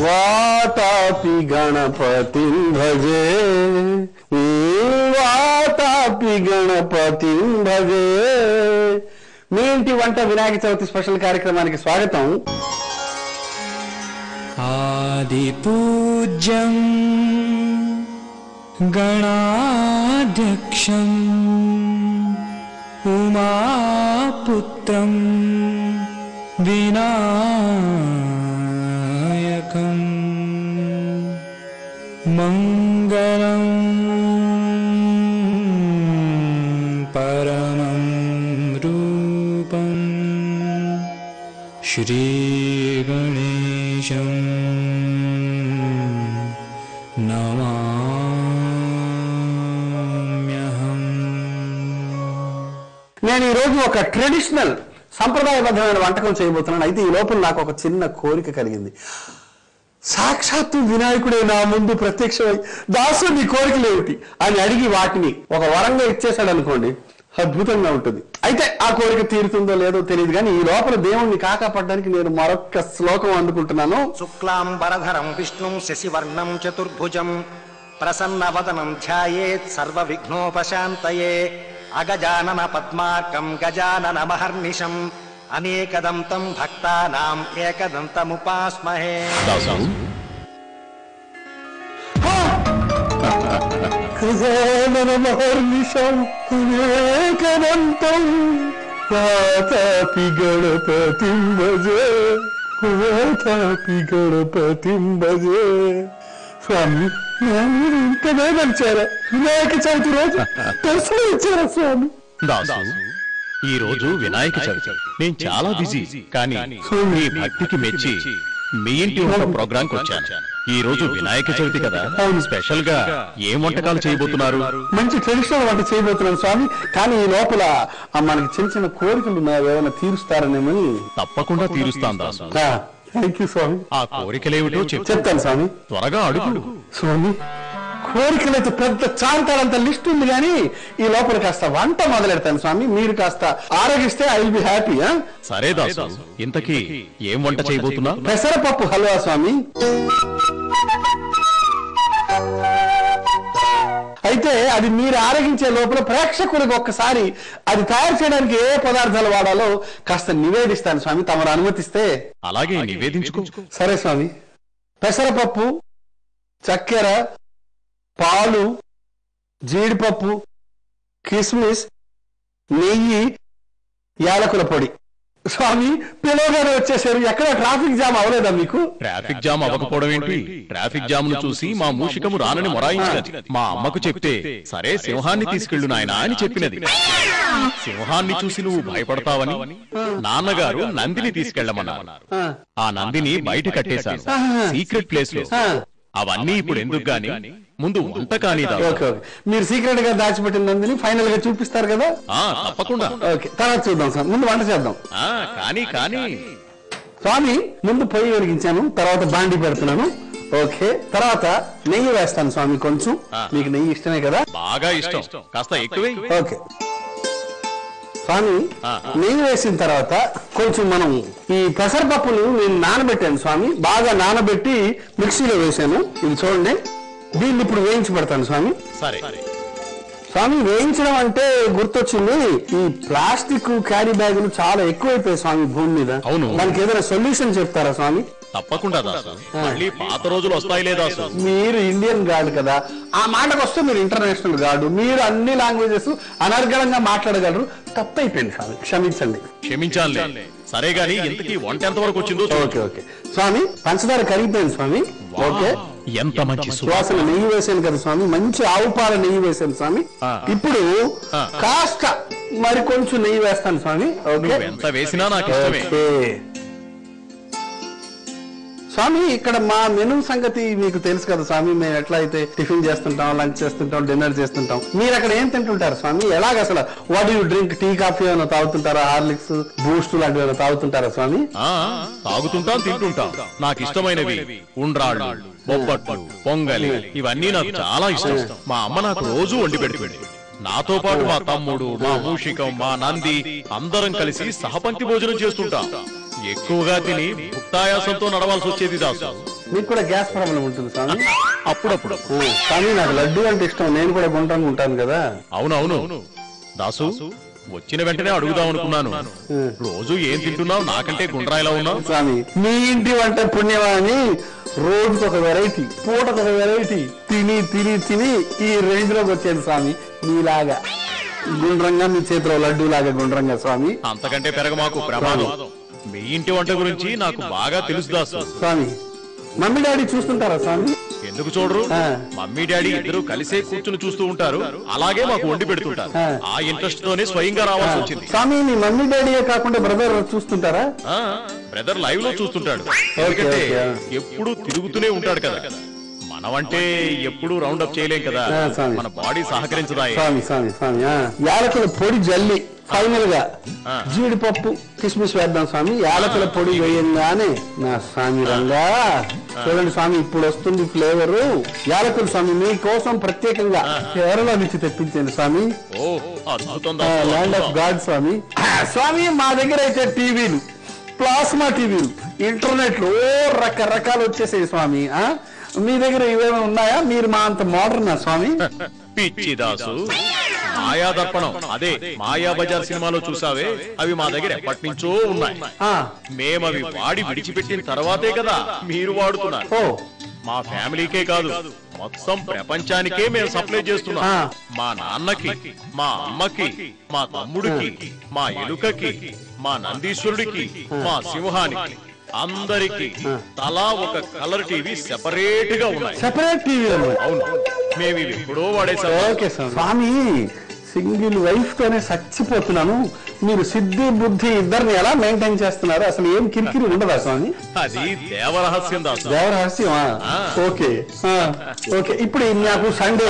వాతాపి గణపతిం భజే, వాతాపి గణపతిం భజే. మీ ఇంటి వంట వినాయక చవితి స్పెషల్ కార్యక్రమానికి స్వాగతం. ఆది పూజ్యం గణాధ్యక్షం ఉమాపుత్రం వినాయకం మంగళం పరమం రూపం శ్రీ గణేశం నమామ్యహం. నేను ఈరోజు ఒక ట్రెడిషనల్ సంప్రదాయబద్ధమైన వంటకం చేయబోతున్నాను. అయితే ఈ లోపల నాకు ఒక చిన్న కోరిక కలిగింది. సాక్షాత్తు వినాయకుడే నా ముందు ప్రత్యక్షమై దాసు నీ కోరికలు ఏమిటి అని అడిగి వాటిని ఒక వరంగా ఇచ్చేశాడు అనుకోండి, అద్భుతంగా ఉంటుంది. అయితే ఆ కోరిక తీరుతుందో లేదో తెలియదు, కానీ ఈ లోపల దేవుణ్ణి కాకాపడడానికి నేను మరొక శ్లోకం అందుకుంటున్నాను. శుక్లాంబరధరం విష్ణుం శశివర్ణం చతుర్భుజం ప్రసన్నవదనం ధ్యాయేత్ సర్వ విఘ్నోపశాంతయే అగజానన పద్మార్కం గజానన మహర్నిశం అనేకదంతం భక్తానాం ఏకదంతముపాస్మహే. గజానన మహర్నిశం అనేకదంతం వాతాపి గణపతిం భజే, వాతాపి గణపతిం భజే. స్వామి మీరు ఇంతనే నడిచారా? వినాయక చవితి రోజు దర్శనం ఇచ్చారా స్వామి? దాసు, ఈ రోజు వినాయక చవితి. నేను చాలా బిజీ, కానీ మీ భక్తికి మెచ్చి మీ ఇంటి వంట ప్రోగ్రాంకి వచ్చాను. ఈ రోజు వినాయక చవితి కదా, స్పెషల్ గా ఏం వంటకాలు చేయబోతున్నారు? మంచి ట్రెడిషనల్ వంట చేయబోతున్నాను స్వామి. కానీ ఈ లోపల మనకి చిన్న చిన్న కోరికలు ఏమైనా తీరుస్తారనేమని. తప్పకుండా తీరుస్తాను దాసు. థ్యాంక్ యూ స్వామి. ఆ కోరికలేమిటో చెప్తాను స్వామి. త్వరగా అడుగు స్వామి. కోరికలైతే పెద్ద చాంతాలంత లిస్ట్ ఉంది, కానీ ఈ లోపల కాస్త వంట మొదలెడతాను స్వామి. మీరు కాస్త ఆరోగిస్తే ఐ విల్ బి హ్యాపీ. సరే దాసు, ఇంతకీ ఏం వంట చేయబోతున్నా? పెసరపప్పు హల్వా స్వామి. అయితే అది మీరు ఆరగించే లోపల ప్రేక్షకులకు ఒక్కసారి అది తయారు చేయడానికి ఏ పదార్థాలు వాడాలో కాస్త నివేదిస్తాను స్వామి, తమరు అనుమతిస్తే. అలాగే నివేదించుకో. సరే స్వామి. పెసరపప్పు, చక్కెర, పాలు, జీడిపప్పు, కిస్మిస్, నెయ్యి, యాలకుల పొడి. స్వామి పిలవగానే వచ్చేసారు. ఎక్కడ ట్రాఫిక్ జామ్ అవ్వలేదా మీకు? ట్రాఫిక్ జామ్ అవ్వకపోవడం ఏంటి? ట్రాఫిక్ జామ్ ను చూసి మా మూషికము రానని మొరాయించినది. మా అమ్మకు చెప్తే సరే సింహాన్ని తీసుకెళ్ళు నాయనా అని చెప్పినది. సింహాన్ని చూసి నువ్వు భయపడతావని నాన్నగారు నందిని తీసుకెళ్లమన్నారు. ఆ నందిని బయట కట్టేశాను సీక్రెట్ ప్లేస్ లో. అవన్నీ ఇప్పుడు ఎందుకు గాని ముందు వంట కానీ. మీరు సీక్రెట్ గా దాచిపెట్టిన నందిని ఫైనల్ గా చూపిస్తారు కదా? తప్పకుండా. ఓకే, తర్వాత చూద్దాం సార్. ముందు వంట చేద్దాం. కానీ స్వామి ముందు పొయ్యి వెలిగించాను, తర్వాత బాండి పెడుతున్నాను. ఓకే, తర్వాత నెయ్యి వేస్తాను స్వామి. కొంచెం మీకు నెయ్యి ఇష్టమే కదా? బాగా ఇష్టం, కాస్త ఎక్కువే. ఓకే స్వామి. నెయ్యి వేసిన తర్వాత కొంచెం మనం ఈ పెసరపప్పును నేను నానబెట్టాను స్వామి. బాగా నానబెట్టి మిక్సీలో వేసాను. ఇది చూడండి. దీన్ని ఇప్పుడు వేయించి పెడతాను స్వామి. సరే స్వామి. వేయించడం అంటే గుర్తొచ్చింది, ఈ ప్లాస్టిక్ క్యారీ బ్యాగులు చాలా ఎక్కువైపోయాయి స్వామి భూమి మీద. అవును. దానికి ఏదైనా సొల్యూషన్ చెప్తారా స్వామి? తప్పకుండా దాసు. మళ్ళీ పాత రోజులు వస్తాయిలే దాసు. మీరు ఇండియన్ గార్డ్ కదా, ఆ మాటకు వస్తే మీరు ఇంటర్నేషనల్ గార్డు. మీరు అన్ని లాంగ్వేజెస్ అనర్గళంగా మాట్లాడగలరు. తప్పైపోయింది స్వామి, క్షమించండి. క్షమించాలి. సరే గాని ఇంతకీ వంట ఎంత వరకు వచ్చిందో? ఓకే ఓకే స్వామి. పంచదార కరిగిపోయింది స్వామి. ఓకే, ఎంత మంచి సువాసన. నెయ్యి వేసాను కదా స్వామి, మంచి ఆవు పాల నెయ్యి వేసాను స్వామి. ఇప్పుడు కాస్త మరి కొంచెం నెయ్యి వేస్తాను స్వామి. ఓకే, ఎంత వేసినా నాకు ఇష్టమే. స్వామి ఇక్కడ మా మెనూ సంగతి మీకు తెలుసు కదా స్వామి. మేము ఎట్లా అయితే టిఫిన్ చేస్తుంటాం, లంచ్ చేస్తుంటాం, డిన్నర్ చేస్తుంటాం. మీరు అక్కడ ఏం తింటుంటారు స్వామి? ఎలాగ అసలు what you drink? Tea, coffee ఏమైనా తాగుతుంటారా? హార్లిక్స్, బూస్ట్ లాంటివి ఏమైనా తాగుతుంటారా స్వామి? తాగుతుంటాం, తింటుంటాం. నాకు ఇష్టమైనవి ఉండ్రాళ్ళు, బొబ్బట్లు, పొంగలి, ఇవన్నీ నాకు చాలా ఇష్టం. మా అమ్మ నాకు రోజు వండి పెడుతుంది. నాతో పాటు మా తమ్ముడు, మా మూషికం, మా నంది అందరం కలిసి సహపంక్తి భోజనం చేస్తుంటాం. ఎక్కువగా తిని భుక్తాయాసంతో నడవాల్సి వచ్చేది దాసు. మీకు కూడా గ్యాస్ ప్రాబ్లం ఉంటుంది స్వామి? అప్పుడప్పుడు. స్వామి నాకు లడ్డు అంటే ఇష్టం, నేను కూడా గుండ్రంగా ఉంటాను కదా. అవునవును దాసు, వచ్చిన వెంటనే అడుగుదాం అనుకున్నాను. రోజు ఏం తింటున్నావు? నాకంటే గుండ్రాయిలా ఉన్నావు. స్వామి మీ ఇంటి వంట పుణ్యమా అని రోజుకొక వెరైటీ, పూటకొక వెరైటీ తిని తిని తిని ఈ రేంజ్ లోకి వచ్చాను స్వామి. మీలాగా గుండ్రంగా, మీ చేతిలో లడ్డు లాగా గుండ్రంగా స్వామి. అంతకంటే పెరగ మాకు ప్రమాదం. మీ ఇంటి వంట గురించి నాకు బాగా తెలుసు దాసు. స్వామి మమ్మీ డాడీ చూస్తుంటారా స్వామి? ఎందుకు చూడరు? మమ్మీ డాడీ ఇద్దరు కలిసే కూర్చుని చూస్తూ ఉంటారు, అలాగే మాకు వండి పెడుతుంటారు. ఆ ఇంట్రెస్ట్ తోనే స్వయంగా రావాల్సి వచ్చింది. స్వామి మీ మమ్మీ డాడీయే కాకుండా బ్రదర్ చూస్తుంటారా? బ్రదర్ లైవ్ లో చూస్తుంటాడు, ఎందుకంటే ఎప్పుడు తిరుగుతూనే ఉంటాడు కదా. మనమంటే ఎప్పుడు రౌండ్ అప్ చేయలేం కదా, మన బాడీ సహకరించదా. స్వామి స్వామి స్వామి యాలకుల పొడి జల్లి ఫైనల్ గా జీడిపప్పు కిస్మిస్ వేద్దాం స్వామి. యాలకుల పొడి వేయంగానే నా స్వామి రంగా చూడండి స్వామి, ఇప్పుడు వస్తుంది ఫ్లేవరు. యాలకులు స్వామి మీకోసం ప్రత్యేకంగా కేరళ నుంచి తెప్పించండి స్వామి. ల్యాండ్ ఆఫ్ గాడ్ స్వామి. స్వామి మా దగ్గర అయితే టీవీలు, ప్లాస్మా టీవీలు, ఇంటర్నెట్లు రకరకాలు వచ్చేసాయి స్వామి. మీ దగ్గర ఇవేమైనా ఉన్నాయా? మీరు మా అంత మోడర్నా స్వామి? పిచ్చి దాసు, మాయా దర్పణం అదే మాయా బజార్ సినిమాలో చూసావే, అవి మా దగ్గర ఎప్పటి నుంచో ఉన్నాయి. మేమవి వాడి విడిచిపెట్టిన తర్వాతే కదా మీరు వాడుతున్నారు. మా ఫ్యామిలీకే కాదు, మొత్తం ప్రపంచానికే మేము సప్లై చేస్తున్నాం. మా నాన్నకి, మా అమ్మకి, మా తమ్ముడికి, మా ఎలుకకి, మా నందీశ్వరుడికి, మా సింహానికి, అందరికి తలా ఒక కలర్ టీవీ సెపరేట్ గా ఉన్నాయి. Separate TV? అవును, మేము ఇవి ఎప్పుడో వాడేసాం. ఓకే స్వామి, సింగిల్ వైఫ్ తోనే చచ్చిపోతున్నాను. మీరు సిద్ధి బుద్ధి ఇద్దరిని ఎలా మెయింటైన్ చేస్తున్నారు? అసలు ఏం కిరికిరి ఉండదా స్వామి? అది దేవరహస్యం దాసు. దేవరహస్యమా? Okay okay. ఇప్పుడు నాకు సండే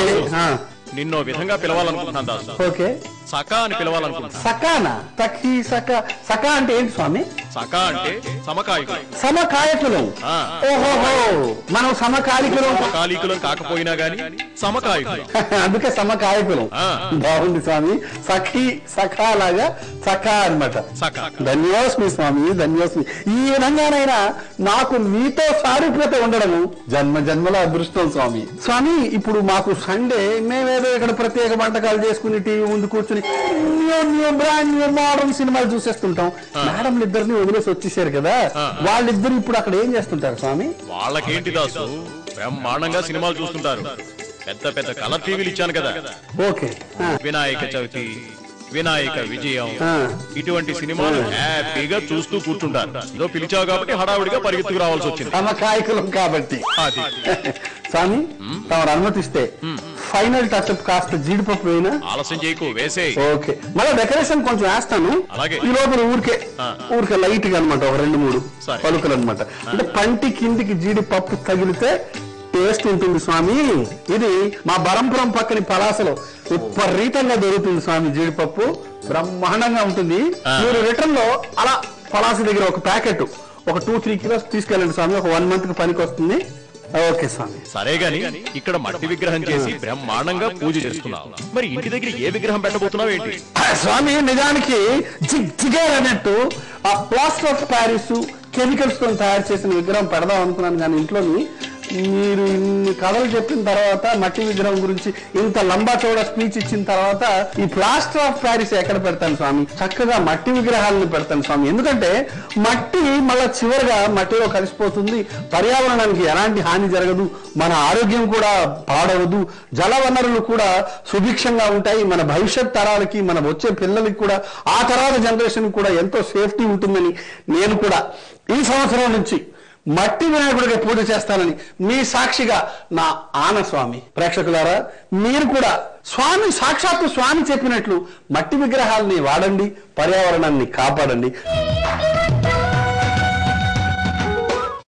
నిన్నో విధంగా పిలవాలనుకుంటున్నాను దాసు. ఓకే. సకా అని పిలవాలనుకుంటున్నాను. సకానా? తక్కి సకా. సకా అంటే ఏంటి స్వామి? సకా అంటే సమకాలికులం. సమకాయకులం? ఓహోహో, మనం సమకాలికులం. సమకాలికులం కాకపోయినా గాని సమకాయకులం. అందుకే సమకాయకులం. బాగుంది స్వామి. సఖి సఖా లాగా సఖా అన్నమాట. సకా. ధన్యోస్మి స్వామి, ధన్యోస్మి. ఈ విధంగానైనా నాకు మీతో సారూప్యత ఉండడము జన్మ జన్మల అదృష్టం స్వామి. స్వామి ఇప్పుడు మాకు సండే, మేమేదో ఇక్కడ ప్రత్యేక వంటకాలు చేసుకుని టీవీ ముందు కూర్చుని బ్రాండ్ న్యూ మోడర్న్ సినిమాలు చూసేస్తుంటాం. మేడం ఇద్దరిని వదిలేసి వచ్చేసారు కదా, వాళ్ళిద్దరు ఇప్పుడు అక్కడ ఏం చేస్తుంటారు స్వామి? వాళ్ళకేంటి దాసు, బ్రహ్మాండంగా సినిమాలు చూస్తుంటారు. పెద్ద పెద్ద కలర్ టీవీలు ఇచ్చాను కదా. ఓకే. వినాయక చవితి, వినాయక విజయం, ఇటువంటి సినిమాలు హ్యాపీగా చూస్తూ కూర్చుంటారు. ఏదో పిలిచావు కాబట్టి హడావుడిగా పరిగెత్తుకు రావాల్సి వచ్చింది. సమకాయకులం కాబట్టి. అది స్వామి తమరు అనుమతిస్తే ఫైనల్ టచ్అప్ కాస్త జీడిపప్పు వేయినా? ఆలస్యం చేయకు, వేసే. ఓకే, మళ్ళీ డెకరేషన్ కొంచెం వేస్తాను. అలాగే. ఈ లోపల ఊరికే లైట్ గా అనమాట, ఒక 2-3 పలుకులు అనమాట. అంటే పంటి కిందికి జీడిపప్పు తగిలితే టేస్ట్ ఉంటుంది స్వామి. ఇది మా బరంపురం పక్కని పలాసలో విపరీతంగా దొరుకుతుంది స్వామి జీడిపప్పు, బ్రహ్మాండంగా ఉంటుంది. మీరు రిటర్న్ లో అలా పలాస దగ్గర ఒక ప్యాకెట్ ఒక 2-3 కిలోస్ తీసుకెళ్ళండి స్వామి, ఒక 1 month కి పనికి వస్తుంది. ఓకే స్వామి. సరే గాని ఇక్కడ మట్టి విగ్రహం చేసి బ్రహ్మాండంగా పూజ చేస్తున్నావు, మరి ఇంటి దగ్గర ఏ విగ్రహం పెట్టబోతున్నావు ఏంటి? స్వామి నిజానికి జిగేర్ అన్నట్టు ఆ ప్లాస్టర్ ఆఫ్ ప్యారిస్ కెమికల్స్ తో తయారు చేసిన విగ్రహం పెడదాం అనుకున్నాను, కానీ ఇంట్లోని మీరు ఇన్ని కథలు చెప్పిన తర్వాత, మట్టి విగ్రహం గురించి ఇంత లంబా చౌడ స్పీచ్ ఇచ్చిన తర్వాత ఈ ప్లాస్టర్ ఆఫ్ ప్యారిస్ ఎక్కడ పెడతాను స్వామి? చక్కగా మట్టి విగ్రహాలను పెడతాను స్వామి. ఎందుకంటే మట్టి మళ్ళా చివరిగా మట్టిలో కలిసిపోతుంది, పర్యావరణానికి ఎలాంటి హాని జరగదు, మన ఆరోగ్యం కూడా పాడవదు, జల వనరులు కూడా సుభిక్షంగా ఉంటాయి, మన భవిష్యత్ తరాలకి, మన వచ్చే పిల్లలకి కూడా, ఆ తర్వాత జనరేషన్ కూడా ఎంతో సేఫ్టీ ఉంటుందని నేను కూడా ఈ సంవత్సరం నుంచి మట్టి వినాయకుడికి పూజ చేస్తానని మీ సాక్షిగా నా ఆన స్వామి. ప్రేక్షకులారా మీరు కూడా స్వామి సాక్షాత్తు స్వామి చెప్పినట్లు మట్టి విగ్రహాలని వాడండి, పర్యావరణాన్ని కాపాడండి.